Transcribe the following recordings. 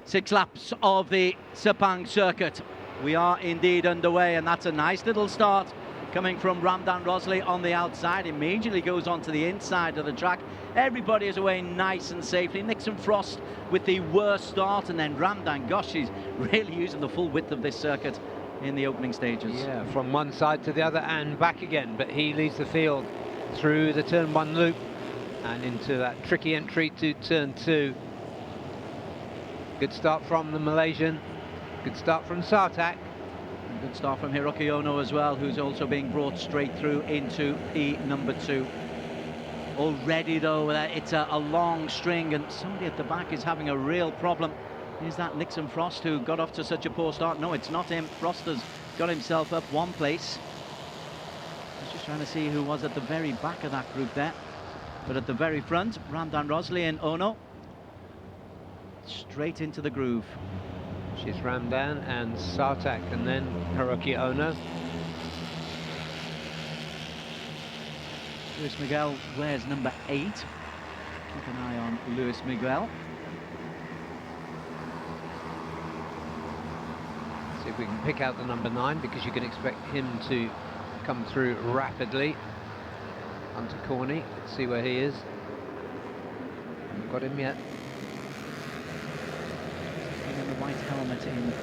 6 laps of the Sepang circuit. We are indeed underway, and that's a nice little start coming from Ramdan Rosley on the outside. Immediately goes onto the inside of the track. Everybody is away nice and safely. Nixon Frost with the worst start, and then Ramdan, gosh, he's really using the full width of this circuit in the opening stages. Yeah, from one side to the other and back again, but he leads the field through the turn 1 loop and into that tricky entry to turn 2. Good start from the Malaysian, good start from Sartak. Good start from Hiroki Ono as well, who's also being brought straight through into P number 2. Already though, it's a long string, and somebody at the back is having a real problem. Is that Nixon Frost, who got off to such a poor start? No, it's not him. Frost has got himself up one place. I was just trying to see who was at the very back of that group there. But at the very front, Ramdan Rosley and Ono. Straight into the groove. She's Ramdan and Sartak, and then Hiroki Ono. Luis Miguel wears number 8. Keep an eye on Luis Miguel. See if we can pick out the number 9, because you can expect him to come through rapidly. Hunter Corney, let's see where he is. Haven't got him yet. The white helmet in,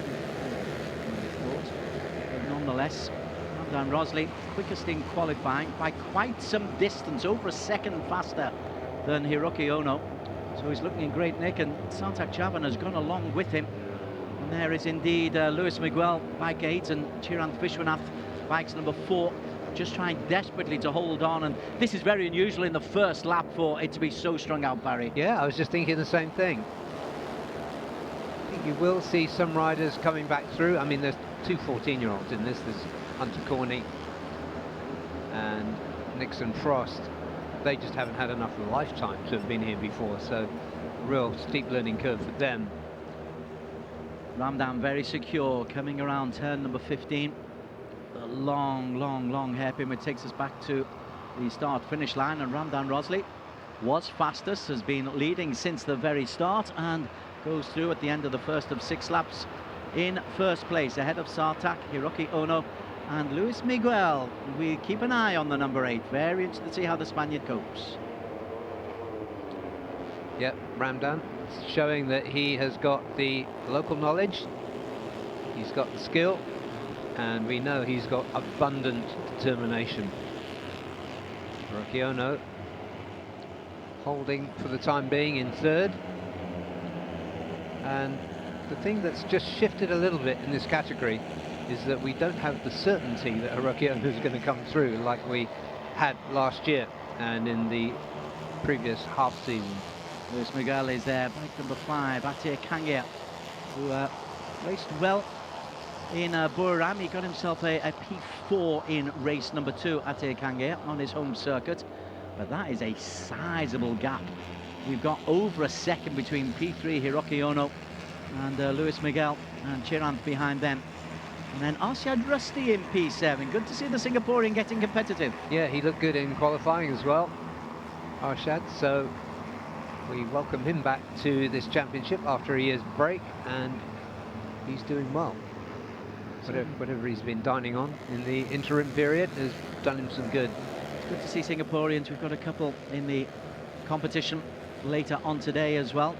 but nonetheless, Ramdan Rosley quickest in qualifying by quite some distance, over a second faster than Hiroki Ono, so he's looking in great nick, and Sartak Chavan has gone along with him. And there is indeed Luis Miguel, bike 8, and Chirant Vishwanath, bikes number 4, just trying desperately to hold on. And this is very unusual in the first lap for it to be so strung out, Barry. Yeah, I was just thinking the same thing. I think you will see some riders coming back through. I mean, there's 2 14-year-olds in this. There's Hunter Corney and Nixon Frost. They just haven't had enough lifetime to have been here before, so real steep learning curve for them. Ramdan very secure, coming around turn number 15. A long hairpin, which takes us back to the start-finish line, and Ramdan Rosley was fastest, has been leading since the very start, and goes through at the end of the first of 6 laps in first place, ahead of Sartak, Hiroki Ono and Luis Miguel. We keep an eye on the number 8. Very interested to see how the Spaniard copes. Yep, Ramdan showing that he has got the local knowledge, he's got the skill, and we know he's got abundant determination. Hiroki Ono holding for the time being in 3rd. And the thing that's just shifted a little bit in this category is that we don't have the certainty that Hiroki Ono is going to come through like we had last year and in the previous half season. Luis Miguel is there, bike number 5, Atir Kangia, who raced well in Buriram. He got himself a P4 in race number 2, Atir Kangia, on his home circuit. But that is a sizable gap. We've got over a second between P3, Hiroki Ono, and Luis Miguel, and Chirant behind them. And then Arshad Rusty in P7. Good to see the Singaporean getting competitive. Yeah, he looked good in qualifying as well, Arshad. So we welcome him back to this championship after a year's break, and he's doing well. Whatever he's been dining on in the interim period has done him some good. It's good to see Singaporeans. We've got a couple in the competition later on today as well.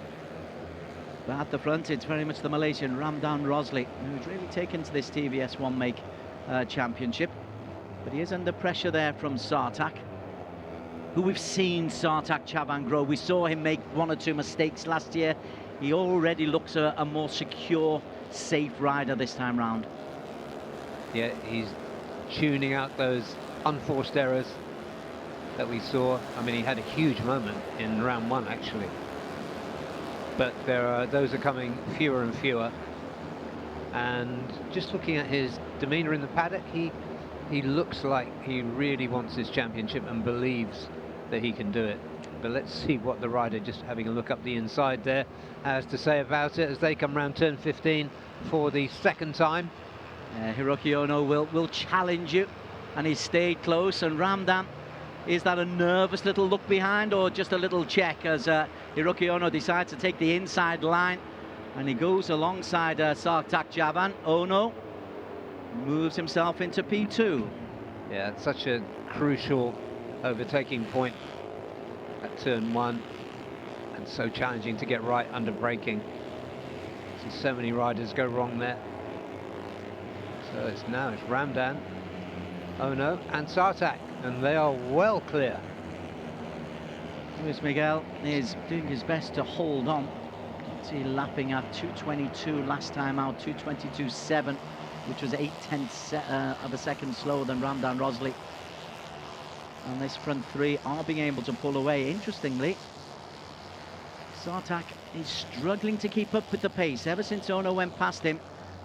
But at the front, it's very much the Malaysian Ramdan Rosley, who's really taken to this TVS One Make championship. But he is under pressure there from Sartak, who we've seen Sartak Chavan grow. We saw him make 1 or 2 mistakes last year. He already looks a more secure, safe rider this time round. Yeah, he's tuning out those unforced errors that we saw. I mean, he had a huge moment in round 1 actually, but those are coming fewer and fewer. And just looking at his demeanor in the paddock, he looks like he really wants this championship and believes that he can do it. But let's see what the rider, just having a look up the inside there, has to say about it as they come round turn 15 for the 2nd time. Hiroki Ono will challenge you, and he's stayed close. And Ramdan, is that a nervous little look behind, or just a little check as Hiroki Ono decides to take the inside line? And he goes alongside Sartak Javan. Ono moves himself into P2. Yeah, it's such a crucial overtaking point at turn 1, and so challenging to get right under braking. So many riders go wrong there. So it's Ramdan, Ono and Sartak, and they are well clear. Luis Miguel is doing his best to hold on. See, lapping at 2:22 last time out, 2:22.7, which was 0.8 of a second slower than Ramdan Rosley. And this front three are being able to pull away. Interestingly, Sartak is struggling to keep up with the pace ever since Ono went past him.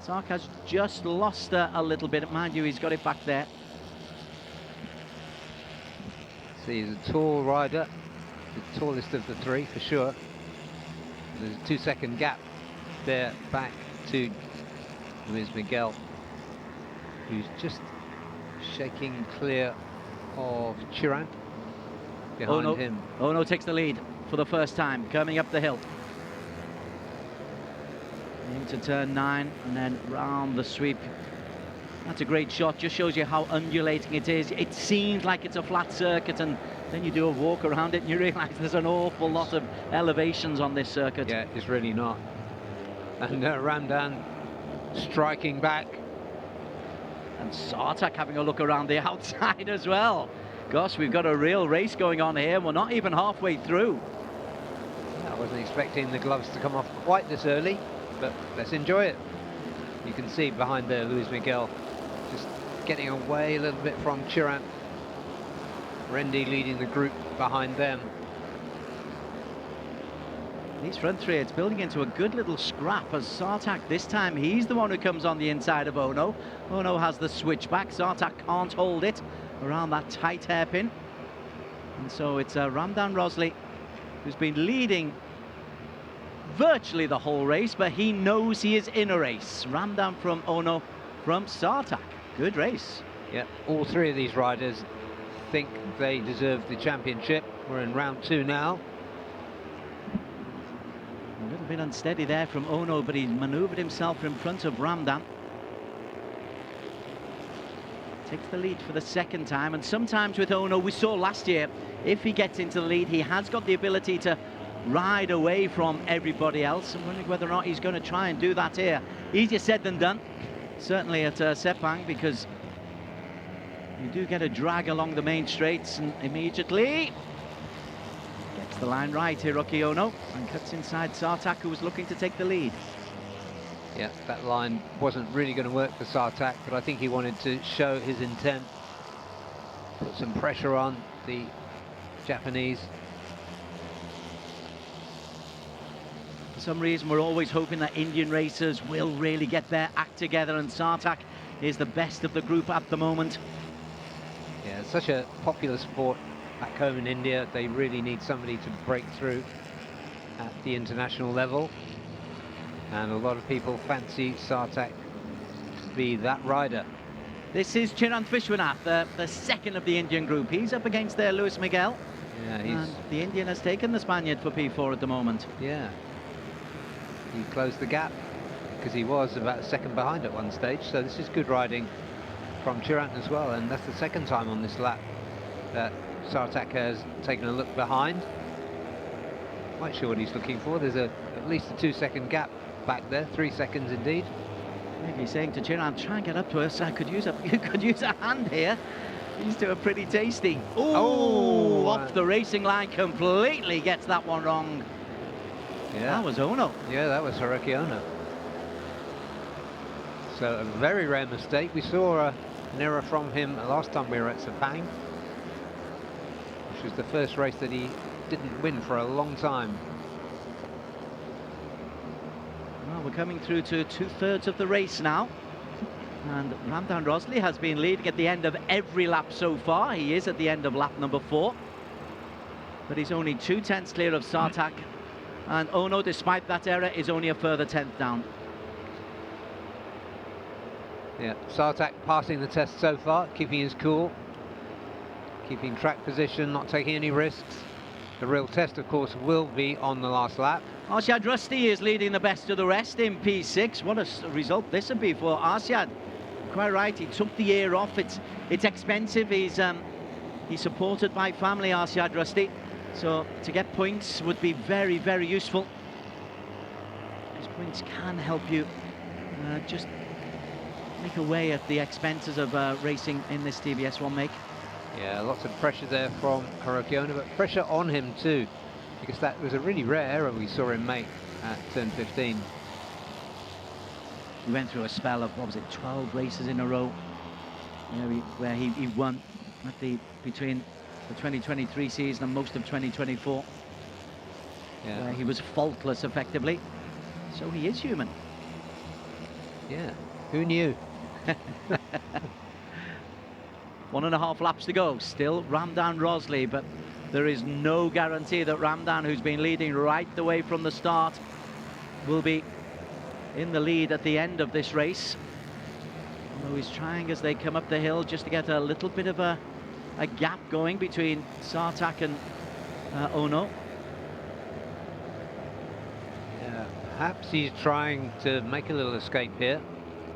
Sartak has just lost a little bit. Mind you, he's got it back there. See, he's a tall rider, the tallest of the three for sure. There's a 2-second gap there back to Luis Miguel, who's just shaking clear of Chiran behind him. Ono takes the lead for the first time, coming up the hill. Into turn 9 and then round the sweep. That's a great shot, just shows you how undulating it is. It seems like it's a flat circuit, and then you do a walk around it and you realise there's an awful lot of elevations on this circuit. Yeah, it's really not. And Ramdan striking back. And Sartak having a look around the outside as well. Gosh, we've got a real race going on here. We're not even halfway through. I wasn't expecting the gloves to come off quite this early, but let's enjoy it. You can see behind there Luis Miguel just getting away a little bit from Chiran. Rendy leading the group behind them. These front three, it's building into a good little scrap as Sartak, this time he's the one who comes on the inside of Ono. Ono has the switchback. Sartak can't hold it around that tight hairpin. And so it's Ramdan Rosley who's been leading virtually the whole race, but he knows he is in a race. Ramdan from Ono from Sartak. Good race. Yeah, all three of these riders think they deserve the championship. We're in round 2 now. A little bit unsteady there from Ono, but he's manoeuvred himself in front of Ramdan. Takes the lead for the second time, and sometimes with Ono, we saw last year, if he gets into the lead, he has got the ability to ride away from everybody else. I'm wondering whether or not he's going to try and do that here. Easier said than done, certainly at Sepang, because you do get a drag along the main straights, and immediately gets the line right, Hiroki Ono, and cuts inside Sartak, who was looking to take the lead. Yeah, that line wasn't really going to work for Sartak, but I think he wanted to show his intent, put some pressure on the Japanese. For some reason, we're always hoping that Indian racers will really get their act together, and Sartak is the best of the group at the moment. Yeah, it's such a popular sport back home in India. They really need somebody to break through at the international level. And a lot of people fancy Sartak to be that rider. This is Chirant Vishwanath, the second of the Indian group. He's up against their Luis Miguel. Yeah, and the Indian has taken the Spaniard for P4 at the moment. Yeah. He closed the gap because he was about a second behind at one stage. So this is good riding from Chirant as well. And that's the second time on this lap that Sartak has taken a look behind. Quite sure what he's looking for. There's at least a 2-second gap back there, 3 seconds indeed. Maybe saying to Chirant, try and get up to us. You could use a hand here. These two are pretty tasty. Ooh, off the racing line completely, gets that one wrong. Yeah, that was Ono. Yeah, that was Hiroki Ono. So a very rare mistake. We saw an error from him last time we were at Sepang, which was the first race that he didn't win for a long time. Well, we're coming through to 2/3 of the race now, and Ramdan Rosley has been leading at the end of every lap so far. He is at the end of lap number 4, but he's only 2/10 clear of Sartak, and Ono, despite that error, is only a further 10th down. Yeah, Sartak passing the test so far, keeping his cool, keeping track position, not taking any risks. The real test, of course, will be on the last lap. Arshad Rusty is leading the best of the rest in P6. What a result this would be for Arshad. Quite right, he took the year off. It's expensive. He's supported by family, Arshad Rusty. So to get points would be very, very useful. These points can help you just make away at the expenses of racing in this TVS one make. Yeah, lots of pressure there from Hiroki Ono, but pressure on him too, because that was a really rare error we saw him make at turn 15. He went through a spell of, what was it, 12 races in a row, where he won at between the 2023 season and most of 2024. Yeah. Where he was faultless effectively. So he is human. Yeah, who knew? 1.5 laps to go. Still Ramdan Rosley, but there is no guarantee that Ramdan, who's been leading right the way from the start, will be in the lead at the end of this race. Although he's trying, as they come up the hill, just to get a little bit of a gap going between Sartak and Ono. Yeah, perhaps he's trying to make a little escape here.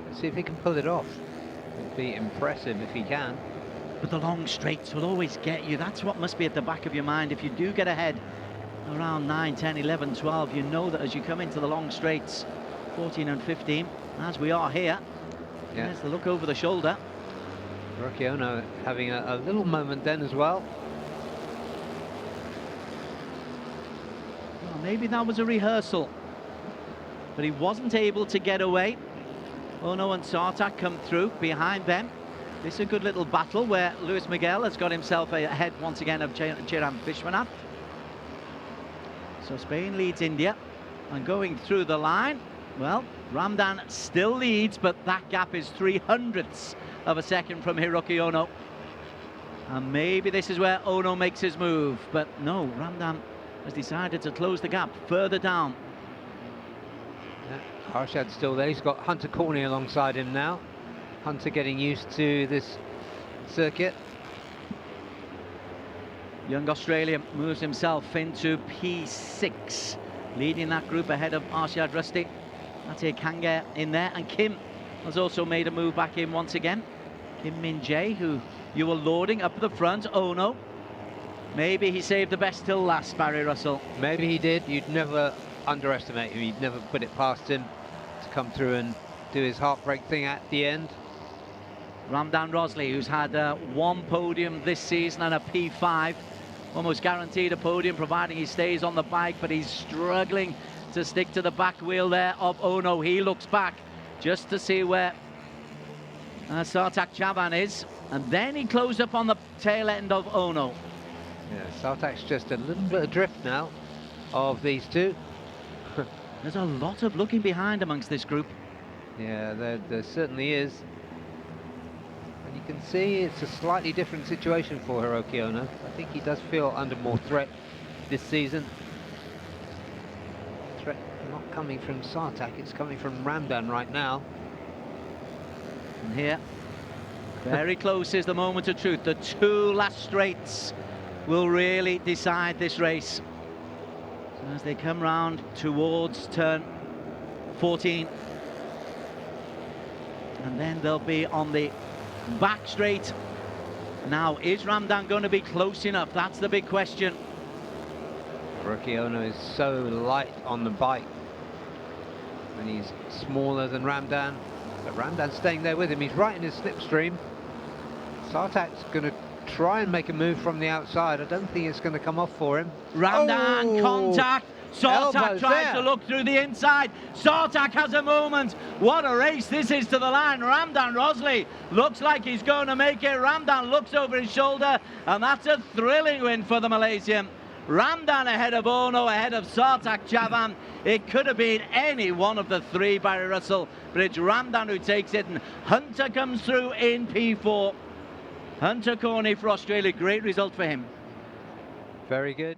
Let's see if he can pull it off. It'd be impressive if he can. But the long straights will always get you. That's what must be at the back of your mind. If you do get ahead around 9, 10, 11, 12, you know that as you come into the long straights, 14 and 15, as we are here, yeah, there's the look over the shoulder. Hiroki Ono having a little moment then as well. Well, maybe that was a rehearsal, but he wasn't able to get away. Ono and Sartak come through behind them. This is a good little battle where Luis Miguel has got himself ahead once again of Chiram Vishwanath. So Spain leads India, and going through the line, well, Ramdan still leads, but that gap is 0.03 of a second from Hiroki Ono. And maybe this is where Ono makes his move, but no, Ramdan has decided to close the gap further down. Yeah, Arshad's still there. He's got Hunter Corney alongside him now. Hunter getting used to this circuit. Young Australian moves himself into P6, leading that group ahead of Arshad Rusty. Mate Kange in there, and Kim has also made a move back in once again. Kim Min Jae, who you were lauding up the front. Ono, maybe he saved the best till last, Barry Russell. Maybe he did. You'd never underestimate him. You'd never put it past him to come through and do his heartbreak thing at the end. Ramdan Rosley, who's had one podium this season and a P5, almost guaranteed a podium providing he stays on the bike, but he's struggling to stick to the back wheel there of Ono. He looks back just to see where Sartak Chavan is, and then he closed up on the tail end of Ono. Yeah, Sartak's just a little bit adrift now of these two. There's a lot of looking behind amongst this group. Yeah, there certainly is. And you can see it's a slightly different situation for Hiroki Ono. I think he does feel under more threat this season. Threat not coming from Sartak, it's coming from Ramdan right now. And here, very close is the moment of truth. The two last straights will really decide this race. So as they come round towards turn 14, and then they'll be on the back straight. Now, is Ramdan going to be close enough? That's the big question. Hiroki Ono is so light on the bike, and he's smaller than Ramdan, but Ramdan's staying there with him. He's right in his slipstream. Sartak's going to try and make a move from the outside. I don't think it's going to come off for him. Ramdan, contact. Sartak tries to look through the inside. Sartak has a moment. What a race this is to the line. Ramdan Rosley looks like he's going to make it. Ramdan looks over his shoulder, and that's a thrilling win for the Malaysian. Ramdan ahead of Ono, ahead of Sartak Chavan. It could have been any one of the three, Barry Russell, but it's Ramdan who takes it, and Hunter comes through in P4. Hunter Corney for Australia, great result for him. Very good.